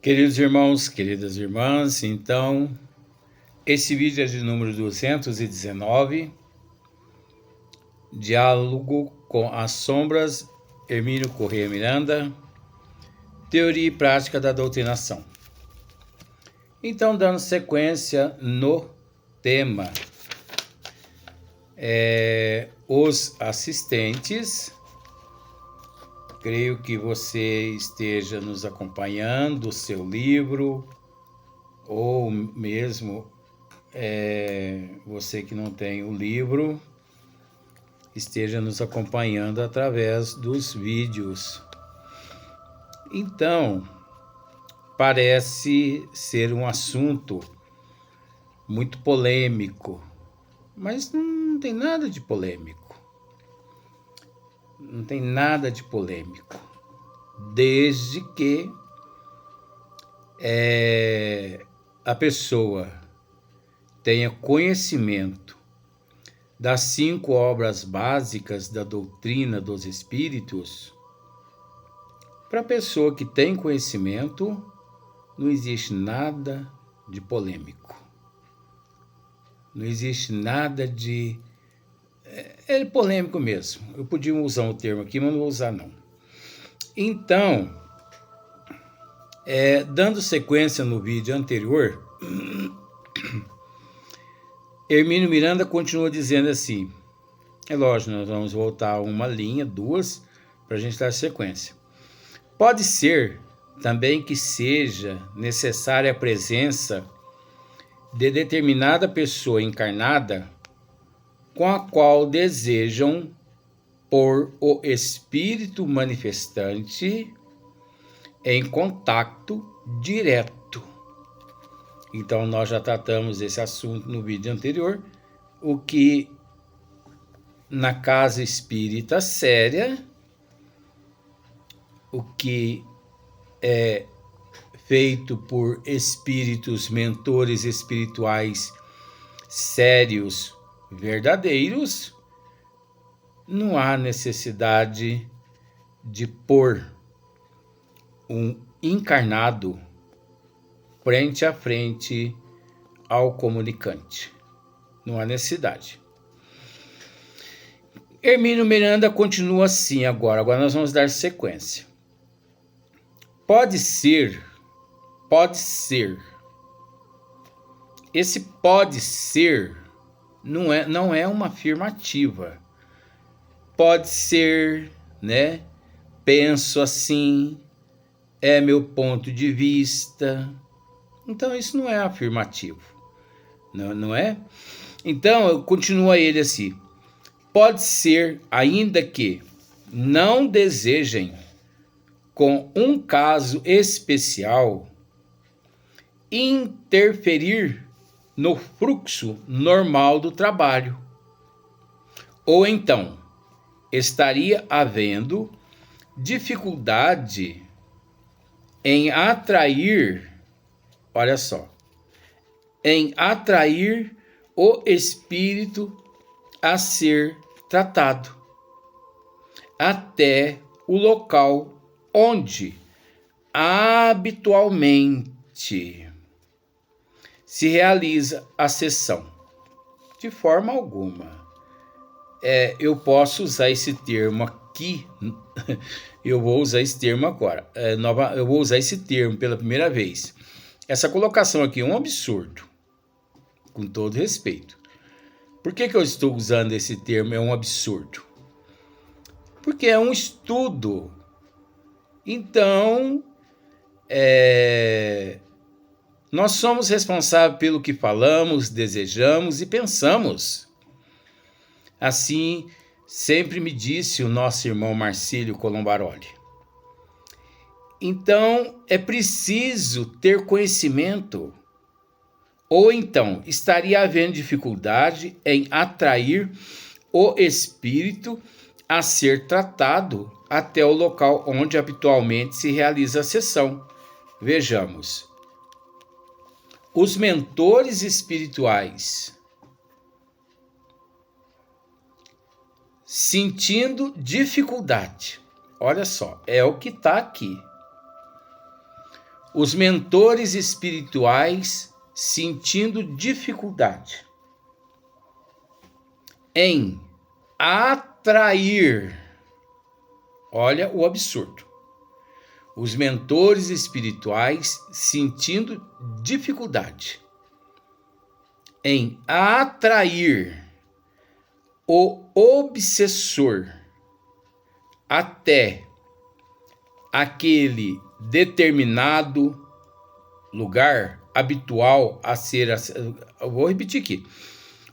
Queridos irmãos, queridas irmãs, então, esse vídeo é de número 219, Diálogo com as Sombras, Hermínio Corrêa Miranda, Teoria e Prática da Doutrinação. Então, dando sequência no tema, os assistentes. Creio que você esteja nos acompanhando, o seu livro, ou mesmo você que não tem o livro, esteja nos acompanhando através dos vídeos. Então, parece ser um assunto muito polêmico, mas não tem nada de polêmico. Não tem nada de polêmico, desde que a pessoa tenha conhecimento das 5 obras básicas da doutrina dos espíritos. Para a pessoa que tem conhecimento, não existe nada de polêmico. Não existe nada de... É polêmico mesmo. Eu podia usar um termo aqui, mas não vou usar não. Então, dando sequência no vídeo anterior, Hermínio Miranda continua dizendo assim, é lógico, nós vamos voltar uma linha, 2, para a gente dar sequência. Pode ser também que seja necessária a presença de determinada pessoa encarnada com a qual desejam pôr o espírito manifestante em contato direto. Então, nós já tratamos esse assunto no vídeo anterior, o que na casa espírita séria, o que é feito por espíritos mentores espirituais sérios, verdadeiros, não há necessidade de pôr um encarnado frente a frente ao comunicante. Não há necessidade. Hermínio Miranda continua assim agora nós vamos dar sequência. Pode ser. Esse pode ser não é uma afirmativa. Pode ser, né? Penso assim, é meu ponto de vista. Então isso não é afirmativo, não é? Então continua ele assim. Pode ser ainda que não desejem, com um caso especial, interferir no fluxo normal do trabalho. Ou então, estaria havendo dificuldade em atrair, olha só, em atrair o espírito a ser tratado até o local onde habitualmente se realiza a sessão. De forma alguma. Eu posso usar esse termo aqui, eu vou usar esse termo agora, eu vou usar esse termo pela primeira vez. Essa colocação aqui é um absurdo, com todo respeito. Por que eu estou usando esse termo? É um absurdo. Porque é um estudo. Então, nós somos responsáveis pelo que falamos, desejamos e pensamos. Assim, sempre me disse o nosso irmão Marcílio Colombaroli. Então, é preciso ter conhecimento. Ou então, estaria havendo dificuldade em atrair o espírito a ser tratado até o local onde habitualmente se realiza a sessão. Vejamos. Os mentores espirituais, sentindo dificuldade, olha só, é o que está aqui. os mentores espirituais sentindo dificuldade em atrair, olha o absurdo, os mentores espirituais sentindo dificuldade em atrair o obsessor até aquele determinado lugar habitual a ser, eu vou repetir aqui,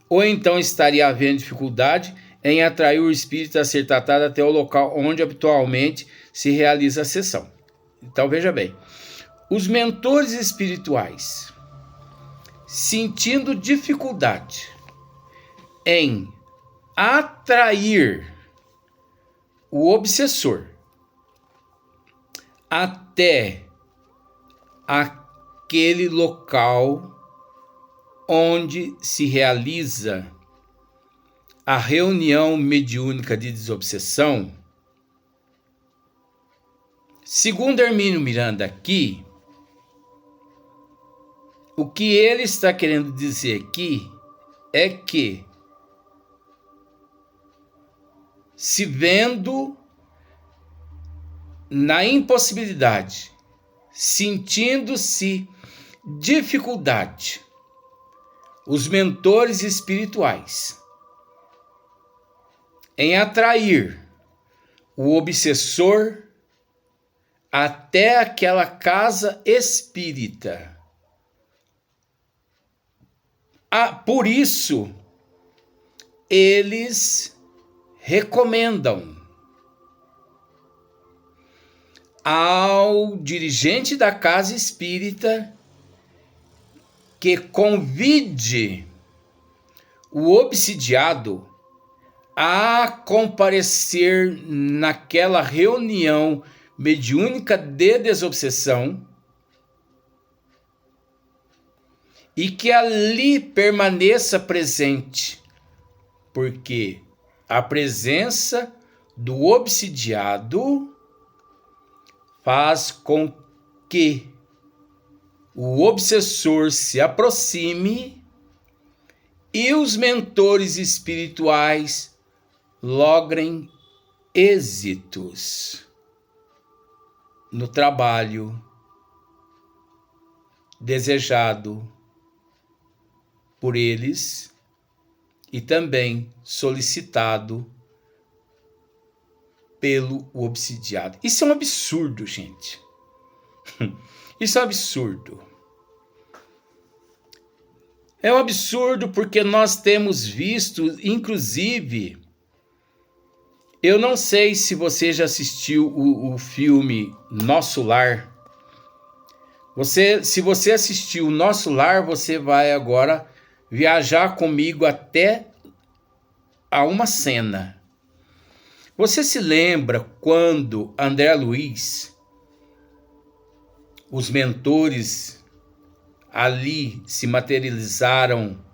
ou então estaria havendo dificuldade em atrair o espírito a ser tratado até o local onde habitualmente se realiza a sessão. Então veja bem, os mentores espirituais sentindo dificuldade em atrair o obsessor até aquele local onde se realiza a reunião mediúnica de desobsessão. Segundo Hermínio Miranda aqui, o que ele está querendo dizer aqui é que, se vendo na impossibilidade, sentindo-se dificuldade, os mentores espirituais em atrair o obsessor até aquela casa espírita. Por isso, eles recomendam ao dirigente da casa espírita que convide o obsidiado a comparecer naquela reunião mediúnica de desobsessão e que ali permaneça presente, porque a presença do obsidiado faz com que o obsessor se aproxime e os mentores espirituais logrem êxitos no trabalho desejado por eles e também solicitado pelo obsidiado. Isso é um absurdo, gente. Isso é um absurdo. É um absurdo porque nós temos visto, inclusive, eu não sei se você já assistiu o filme Nosso Lar. Se você assistiu Nosso Lar, você vai agora viajar comigo até a uma cena. Você se lembra quando André Luiz, os mentores ali se materializaram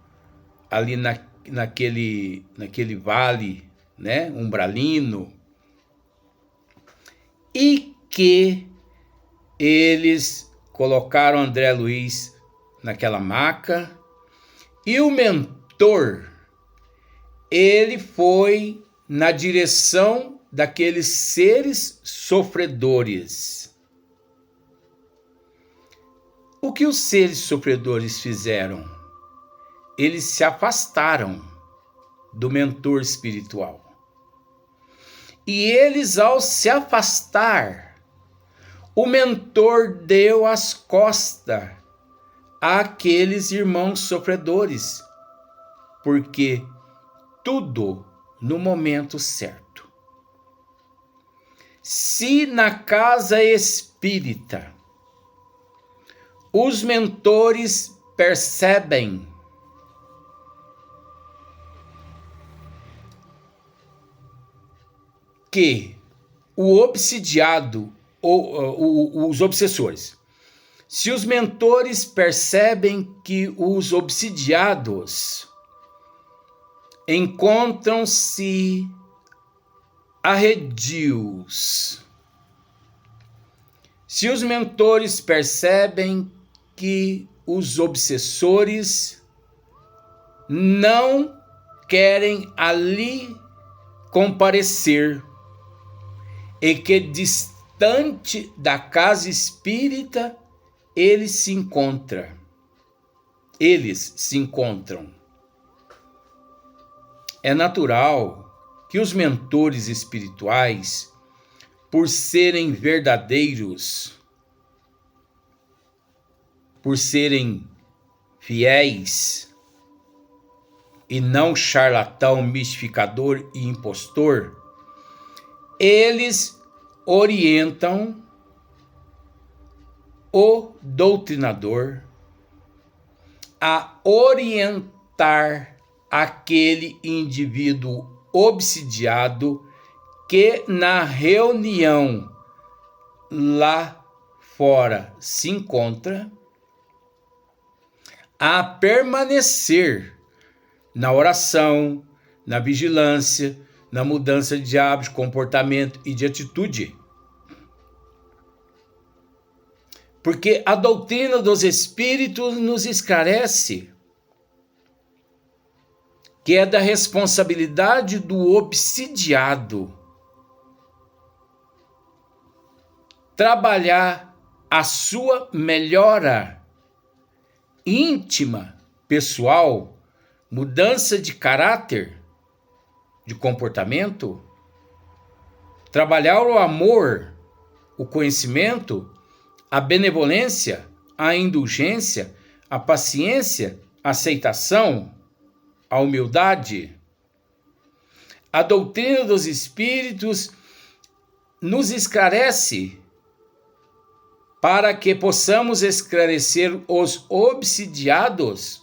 ali naquele vale, né, umbralino, e que eles colocaram André Luiz naquela maca e o mentor, ele foi na direção daqueles seres sofredores. O que os seres sofredores fizeram? Eles se afastaram do mentor espiritual. E eles, ao se afastar, o mentor deu as costas àqueles irmãos sofredores, porque tudo no momento certo. Se na casa espírita os mentores percebem que o obsidiado, ou os obsessores, se os mentores percebem que os obsidiados encontram-se arredios, Se os mentores percebem que os obsessores não querem ali comparecer e que distante da casa espírita eles se encontram. É natural que os mentores espirituais, por serem verdadeiros, por serem fiéis e não charlatão, mistificador e impostor, eles orientam o doutrinador a orientar aquele indivíduo obsidiado que na reunião lá fora se encontra, a permanecer na oração, na vigilância, na mudança de hábito, comportamento e de atitude. Porque a doutrina dos espíritos nos esclarece que é da responsabilidade do obsidiado trabalhar a sua melhora íntima, pessoal, mudança de caráter, de comportamento, trabalhar o amor, o conhecimento, a benevolência, a indulgência, a paciência, a aceitação, a humildade. A doutrina dos espíritos nos esclarece para que possamos esclarecer os obsidiados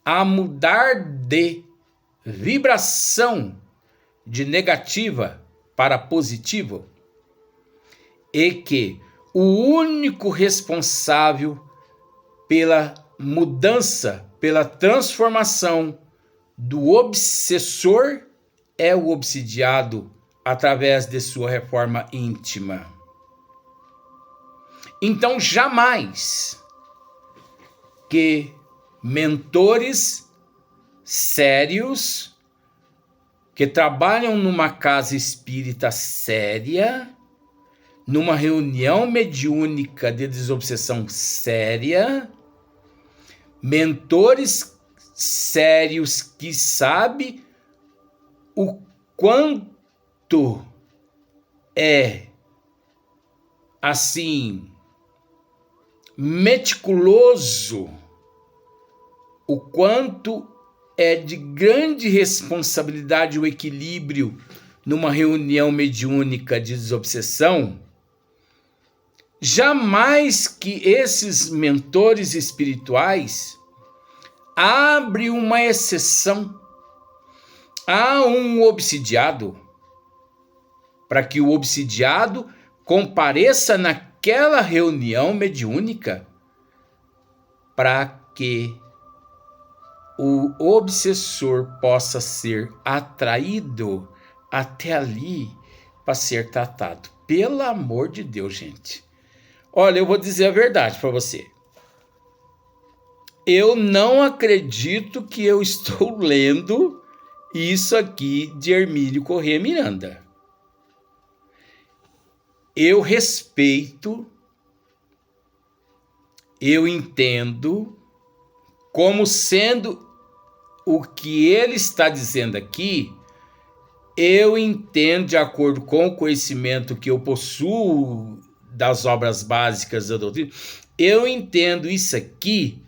a mudar de vibração de negativa para positiva, e que o único responsável pela mudança, pela transformação do obsessor é o obsidiado através de sua reforma íntima. Então, jamais que mentores sérios que trabalham numa casa espírita séria, numa reunião mediúnica de desobsessão séria, mentores sérios que sabem o quanto é assim meticuloso, o quanto é de grande responsabilidade o equilíbrio numa reunião mediúnica de desobsessão, jamais que esses mentores espirituais abrem uma exceção a um obsidiado, para que o obsidiado compareça naquela reunião mediúnica, para que o obsessor possa ser atraído até ali para ser tratado. Pelo amor de Deus, gente. Olha, eu vou dizer a verdade para você. Eu não acredito que eu estou lendo isso aqui de Hermínio Corrêa Miranda. Eu respeito, eu entendo como sendo o que ele está dizendo aqui, eu entendo de acordo com o conhecimento que eu possuo das obras básicas da doutrina, eu entendo isso aqui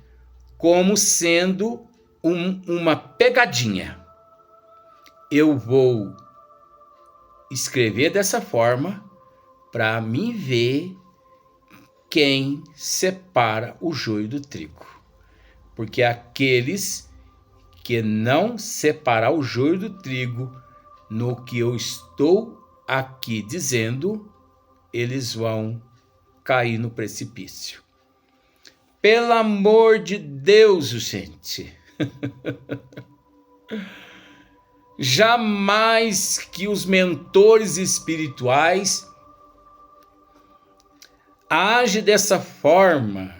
como sendo uma pegadinha. Eu vou escrever dessa forma para mim ver quem separa o joio do trigo. Porque aqueles que não separar o joio do trigo no que eu estou aqui dizendo, eles vão cair no precipício. Pelo amor de Deus, gente. Jamais que os mentores espirituais age dessa forma,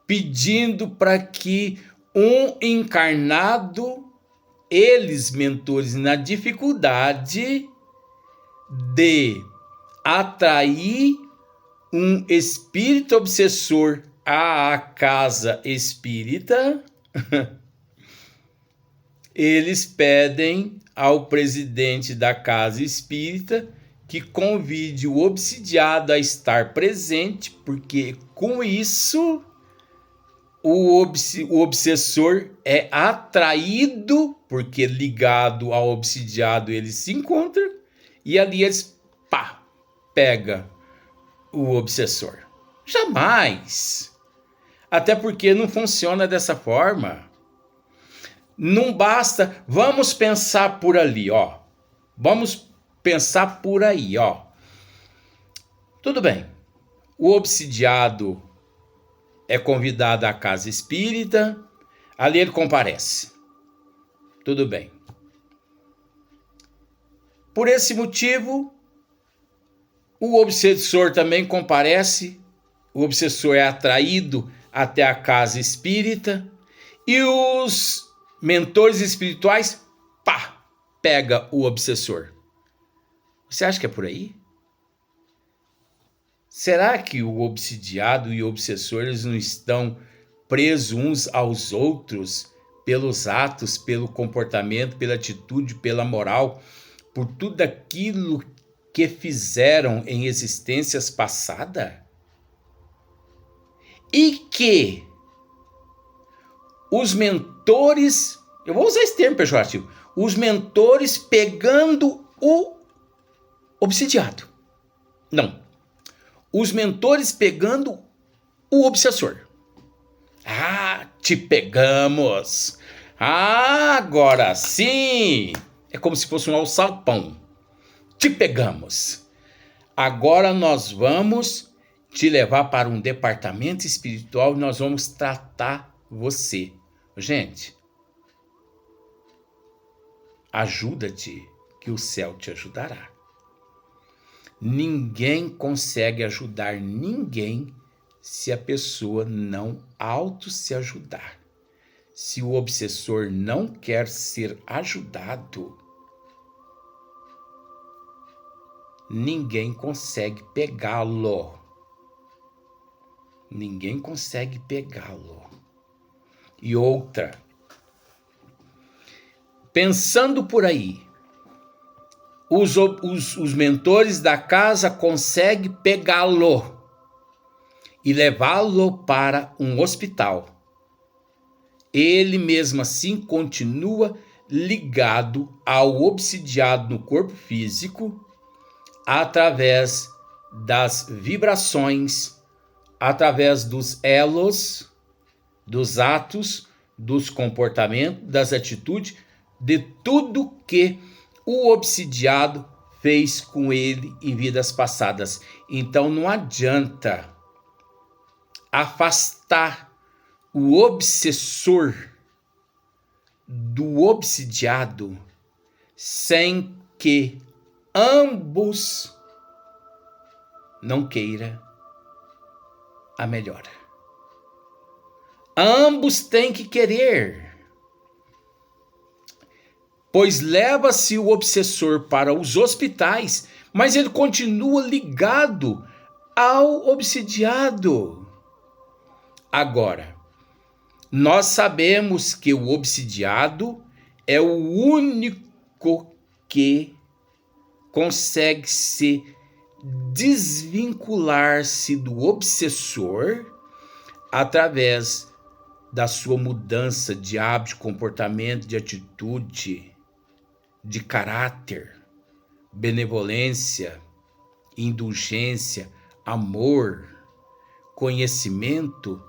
pedindo para que um encarnado, eles, mentores, na dificuldade de atrair um espírito obsessor à casa espírita, eles pedem ao presidente da casa espírita que convide o obsidiado a estar presente, porque com isso o obsessor é atraído, porque ligado ao obsidiado ele se encontra, e ali eles pega o obsessor. Jamais! Até porque não funciona dessa forma. Não basta, vamos pensar por ali, ó. Vamos pensar por aí, ó. Tudo bem. O obsidiado é convidado à casa espírita, ali ele comparece. Tudo bem. Por esse motivo, o obsessor também comparece, o obsessor é atraído até a casa espírita e os mentores espirituais, pega o obsessor. Você acha que é por aí? Será que o obsidiado e o obsessor eles não estão presos uns aos outros pelos atos, pelo comportamento, pela atitude, pela moral, por tudo aquilo que fizeram em existências passadas? E que os mentores, eu vou usar esse termo pejorativo, os mentores pegando o obsidiado. Não. Os mentores pegando o obsessor. Te pegamos. Agora sim. É como se fosse um alçapão. Te pegamos. Agora nós vamos te levar para um departamento espiritual e nós vamos tratar você. Gente, ajuda-te que o céu te ajudará. Ninguém consegue ajudar ninguém se a pessoa não se ajudar. Se o obsessor não quer ser ajudado, ninguém consegue pegá-lo. Ninguém consegue pegá-lo. E outra, pensando por aí, os mentores da casa conseguem pegá-lo e levá-lo para um hospital. Ele mesmo assim continua ligado ao obsidiado no corpo físico através das vibrações, através dos elos, dos atos, dos comportamentos, das atitudes, de tudo que o obsidiado fez com ele em vidas passadas. Então não adianta afastar o obsessor do obsidiado sem que ambos não queiram a melhora. Ambos têm que querer. Pois leva-se o obsessor para os hospitais, mas ele continua ligado ao obsidiado. Agora, nós sabemos que o obsidiado é o único que consegue se desvincular-se do obsessor através da sua mudança de hábito, de comportamento, de atitude, de caráter, benevolência, indulgência, amor, conhecimento,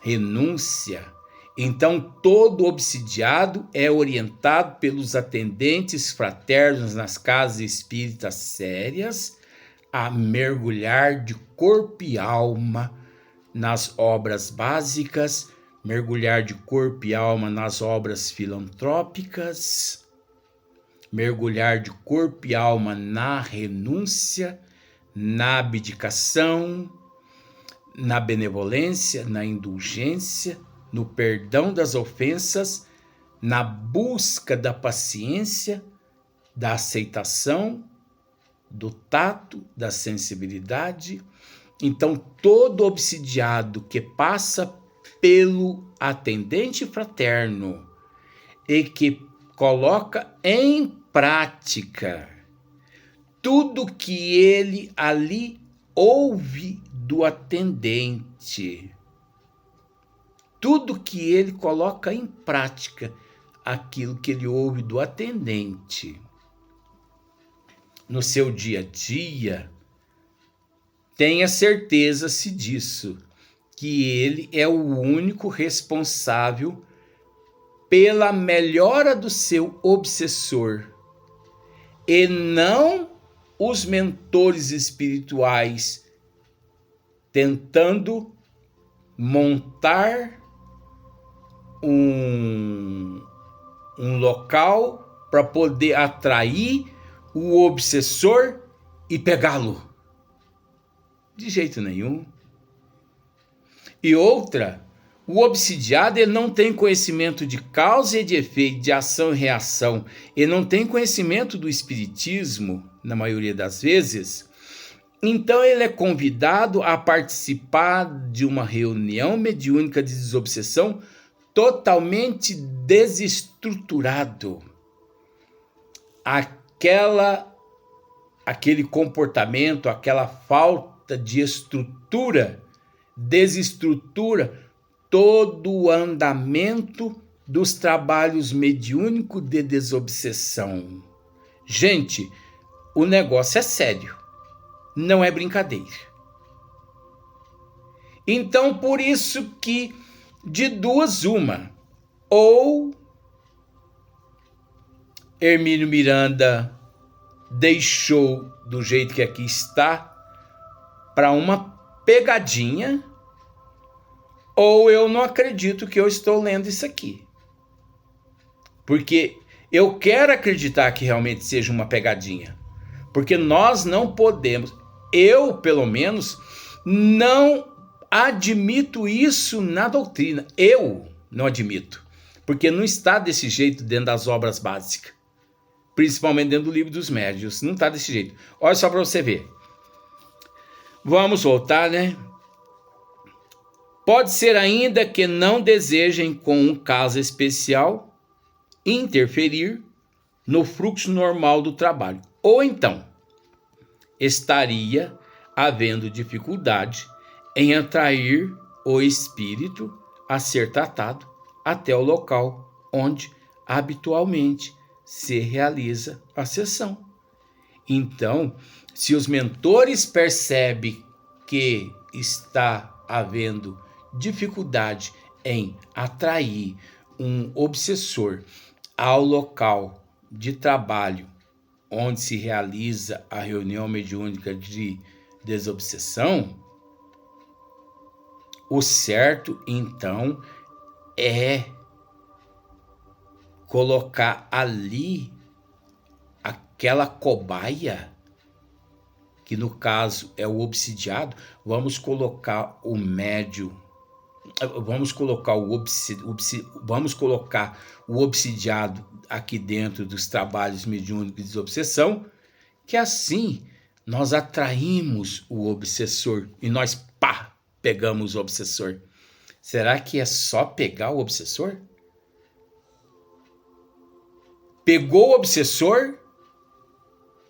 renúncia. Então, todo obsidiado é orientado pelos atendentes fraternos nas casas espíritas sérias a mergulhar de corpo e alma nas obras básicas, mergulhar de corpo e alma nas obras filantrópicas, mergulhar de corpo e alma na renúncia, na abdicação, na benevolência, na indulgência, no perdão das ofensas, na busca da paciência, da aceitação, do tato, da sensibilidade. Então, todo obsidiado que passa pelo atendente fraterno e que coloca em prática tudo que ele ali ouve do atendente, tudo que ele coloca em prática, aquilo que ele ouve do atendente, no seu dia a dia, tenha certeza-se disso, que ele é o único responsável pela melhora do seu obsessor, e não os mentores espirituais tentando montar um local para poder atrair o obsessor e pegá-lo. De jeito nenhum. E outra, o obsidiado ele não tem conhecimento de causa e de efeito, de ação e reação. Ele não tem conhecimento do espiritismo, na maioria das vezes. Então ele é convidado a participar de uma reunião mediúnica de desobsessão totalmente desestruturado. Aquele comportamento, aquela falta de estrutura, desestrutura todo o andamento dos trabalhos mediúnicos de desobsessão. Gente, o negócio é sério, não é brincadeira. Então, por isso que de duas uma, ou Hermínio Miranda deixou do jeito que aqui está para uma pegadinha, ou eu não acredito que eu estou lendo isso aqui. Porque eu quero acreditar que realmente seja uma pegadinha. Porque nós não podemos, eu pelo menos, não admito isso na doutrina. Eu não admito. Porque não está desse jeito dentro das obras básicas. Principalmente dentro do Livro dos Médiuns. Não está desse jeito. Olha só para você ver. Vamos voltar, né? Pode ser ainda que não desejem, com um caso especial, interferir no fluxo normal do trabalho. Ou então, estaria havendo dificuldade em atrair o espírito a ser tratado até o local onde habitualmente se realiza a sessão. Então, se os mentores percebem que está havendo dificuldade em atrair um obsessor ao local de trabalho onde se realiza a reunião mediúnica de desobsessão, o certo, então, é colocar ali aquela cobaia, que no caso é o obsidiado. Vamos colocar o médium, vamos colocar o obsidiado aqui dentro dos trabalhos mediúnicos de desobsessão, que assim nós atraímos o obsessor e nós, pegamos o obsessor. Será que é só pegar o obsessor? Pegou o obsessor,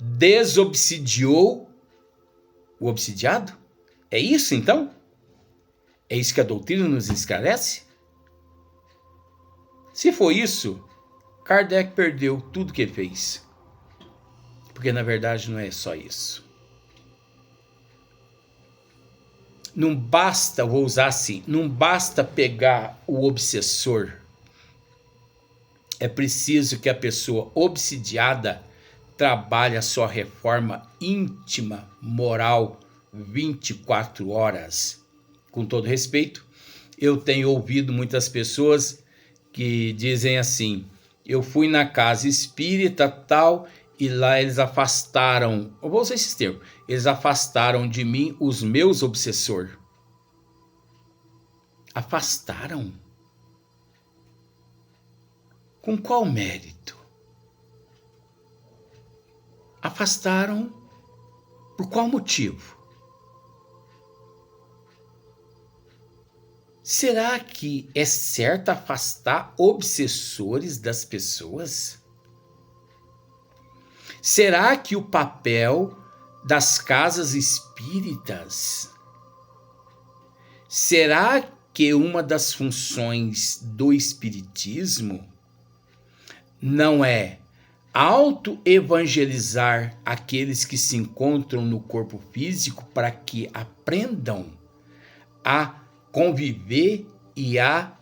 desobsidiou o obsidiado? É isso então? É isso que a doutrina nos esclarece? Se for isso, Kardec perdeu tudo que fez. Porque na verdade não é só isso. Não basta, vou usar assim, não basta pegar o obsessor. É preciso que a pessoa obsidiada trabalhe a sua reforma íntima, moral, 24 horas. Com todo respeito, eu tenho ouvido muitas pessoas que dizem assim: eu fui na casa espírita tal E lá eles afastaram, eu vou usar esse termo, eles afastaram de mim os meus obsessores. Afastaram? Com qual mérito? Afastaram por qual motivo? Será que é certo afastar obsessores das pessoas? Será que o papel das casas espíritas, será que uma das funções do espiritismo não é auto-evangelizar aqueles que se encontram no corpo físico para que aprendam a conviver e a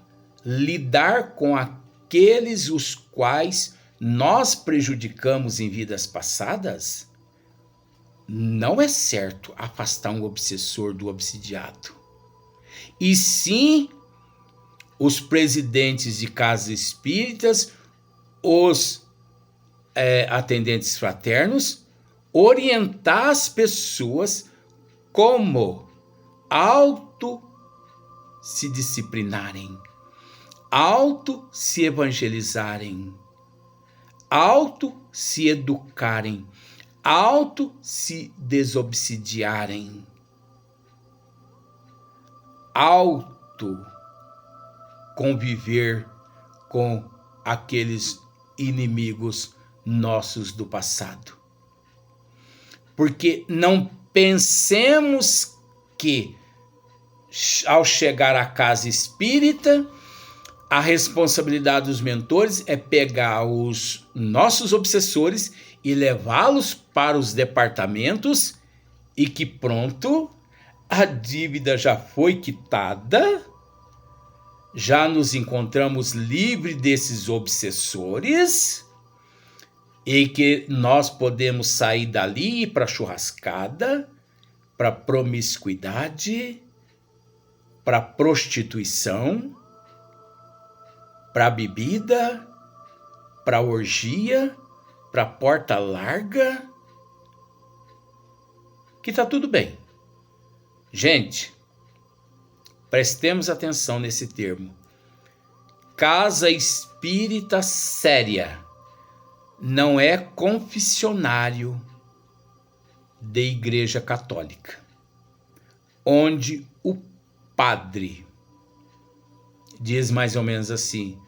lidar com aqueles os quais nós prejudicamos em vidas passadas? Não é certo afastar um obsessor do obsidiado. E sim, os presidentes de casas espíritas, os atendentes fraternos, orientar as pessoas como se disciplinarem, se evangelizarem, se educarem, se desobsidiarem, conviver com aqueles inimigos nossos do passado. Porque não pensemos que ao chegar à casa espírita, a responsabilidade dos mentores é pegar os nossos obsessores e levá-los para os departamentos e que pronto, a dívida já foi quitada, já nos encontramos livres desses obsessores e que nós podemos sair dali para churrascada, para promiscuidade, para prostituição, para bebida, para orgia, para porta larga, que tá tudo bem. Gente, prestemos atenção nesse termo. Casa espírita séria não é confessionário de igreja católica, onde o padre diz mais ou menos assim: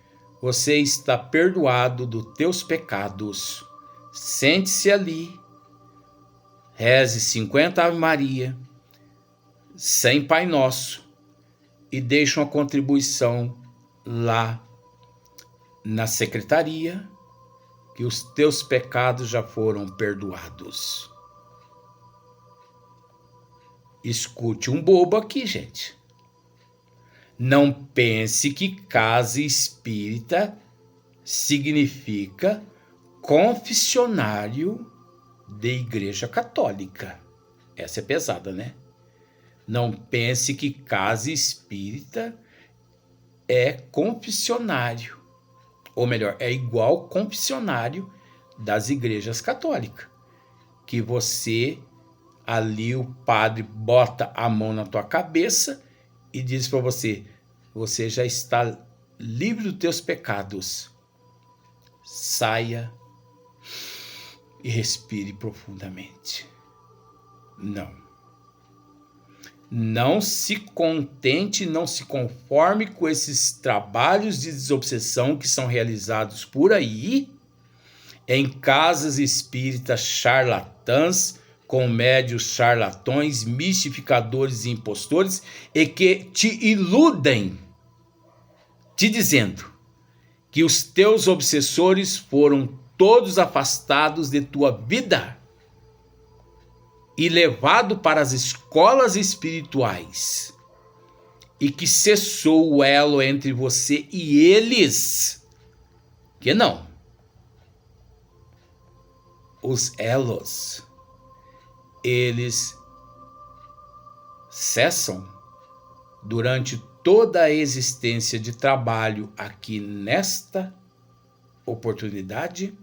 você está perdoado dos teus pecados, sente-se ali, reze 50 Ave Maria, 100 Pai Nosso e deixe uma contribuição lá na secretaria que os teus pecados já foram perdoados. Escute um bobo aqui, gente. Não pense que casa espírita significa confessionário de igreja católica. Essa é pesada, né? Não pense que casa espírita é confessionário. Ou melhor, é igual confessionário das igrejas católicas. Que você, ali o padre bota a mão na tua cabeça e diz para você: você já está livre dos teus pecados. Saia e respire profundamente. Não. Não se contente, não se conforme com esses trabalhos de desobsessão que são realizados por aí, em casas espíritas charlatãs, com médios charlatões, mistificadores e impostores, e que te iludem, te dizendo que os teus obsessores foram todos afastados de tua vida e levado para as escolas espirituais, e que cessou o elo entre você e eles. Que não. Os elos, eles cessam durante toda a existência de trabalho aqui nesta oportunidade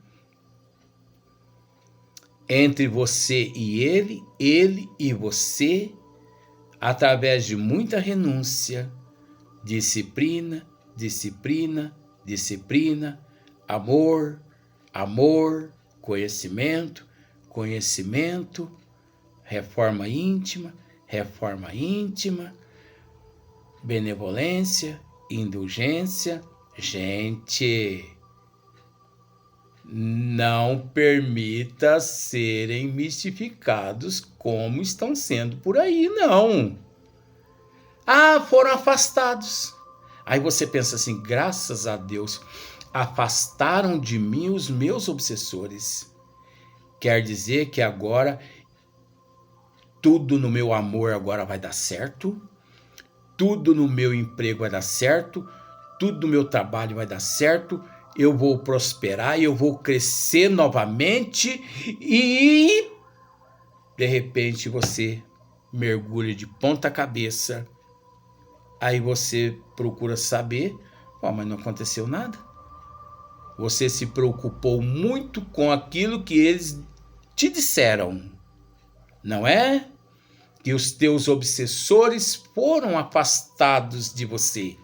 entre você e ele e você, através de muita renúncia, disciplina, disciplina, disciplina, amor, amor, conhecimento, conhecimento, reforma íntima, benevolência, indulgência. Gente, não permita serem mistificados como estão sendo por aí, não. Ah, foram afastados. Aí você pensa assim, graças a Deus, afastaram de mim os meus obsessores. Quer dizer que agora tudo no meu amor agora vai dar certo, tudo no meu emprego vai dar certo, tudo no meu trabalho vai dar certo, eu vou prosperar, eu vou crescer novamente e de repente você mergulha de ponta cabeça. Aí você procura saber, mas não aconteceu nada. Você se preocupou muito com aquilo que eles te disseram, não é? Que os teus obsessores foram afastados de você.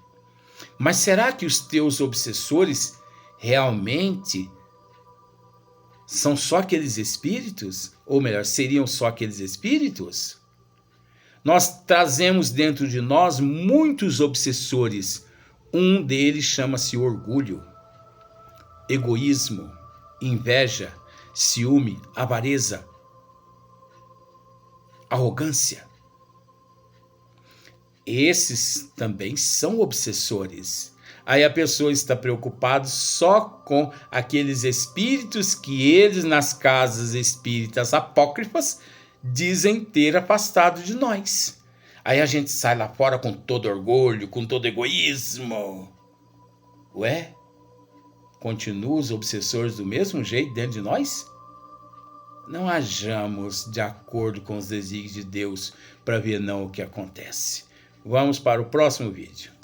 Mas será que os teus obsessores realmente são só aqueles espíritos? Ou melhor, seriam só aqueles espíritos? Nós trazemos dentro de nós muitos obsessores. Um deles chama-se orgulho, egoísmo, inveja, ciúme, avareza, arrogância. Esses também são obsessores. Aí a pessoa está preocupada só com aqueles espíritos que eles, nas casas espíritas apócrifas, dizem ter afastado de nós. Aí a gente sai lá fora com todo orgulho, com todo egoísmo. Ué? Continuam os obsessores do mesmo jeito dentro de nós? Não hajamos de acordo com os desígnios de Deus para ver não o que acontece. Vamos para o próximo vídeo.